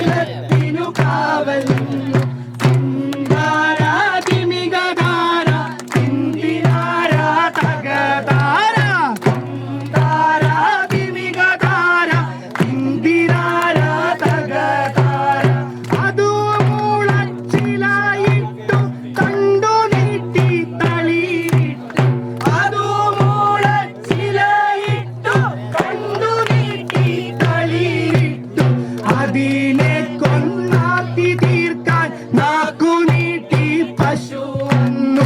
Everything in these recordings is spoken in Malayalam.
നിലത്തിനു കാവൽ നിന്നു. തിന്താരാതിമികധാര തിന്തിനാര തകതാര തിന്താരാതിമികധാര തിന്തിനാര തകതാര അതു മൂളച്ചിലായിട്ടു കണ്ടു നീട്ടി തളിരിട്ടു അതു മൂളച്ചിലായിട്ടു കണ്ടു നീട്ടി തളിരിട്ടു അതിനെ കൊന്നാത്തി തീർക്കാൻ നാക്കു നീട്ടി പശു വന്നു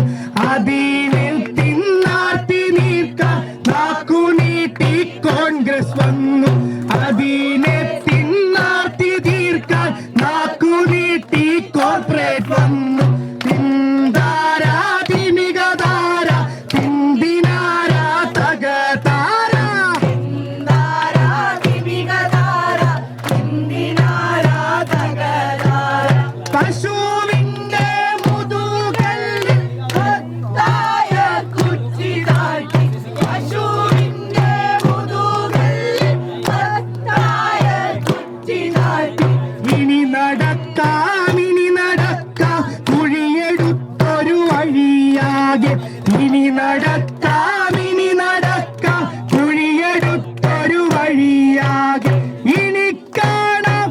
അതിനെ തിന്നാത്തി നീർക്കാൻ നാക്കു നീട്ടി കോൺഗ്രസ് വന്നു അതിനെ തിന്നാത്തി തീർക്കാൻ നാക്കു നീട്ടി കോർപ്പറേറ്റ് വന്നു. തിന്താരാതിമികധാര തിന്തിനാര തകതാര തിന്താരാതിമികധാര തിന്തിനാര തകതാര പശുവിന്റെ മുതുകല്ലിൽ കൊത്തായ കുറ്റി താഴ്ത്തി പശുവിന്റെ മുതുകല്ലിൽ കൊത്തായ കുറ്റി താഴ്ത്തി ഇനി നടക്കാം കുഴിയെടുത്തൊരു വഴിയാകെ ഇനി നടക്കാം കുഴിയെടുത്തൊരു വഴിയാകെ ഇനി കാണാം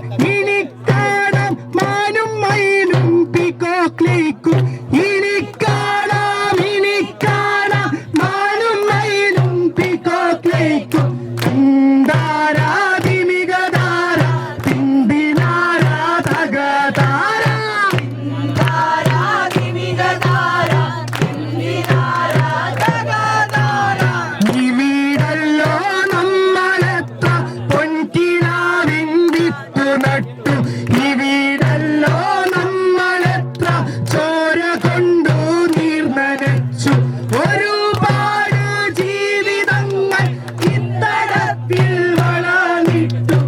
മാനും മയിലും പീക്കോക്കിലേക്കും ഇനി കാണാം മാനും മയിലും പീക്കോക്കിലേക്കും. തിന്താരാതിമികധാര തിന്തിനാര തകതാര തിന്താരാതിമികധാര തിന്തിനാര തകതാര ഈ വീടല്ലോ നമ്മളെത്ര പൊൻകിനാവിന്തിട്ടു നട്ടു ഈ വീടല്ലോ നമ്മളെത്ര ചോര കൊണ്ടു നീർ നനച്ചു ഒരുപാട് ജീവിതങ്ങൾ ഇത്തടത്തിൽ വളർന്നിട്ടു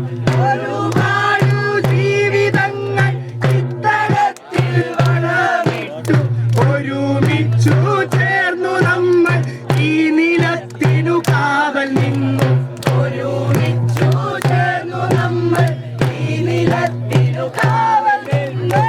ഒരുപാട് ജീവിതങ്ങൾ ഇത്തടത്തിൽ വളർന്നിട്ടു ഒരുമിച്ചു ചേർന്നു നമ്മൾ ഈ നിലത്തിനു കാവൽ നിന്നു ഒരുമിച്ചു ചേർന്നു നമ്മൾ ഈ നിലത്തിനു കാവൽ നിന്നു.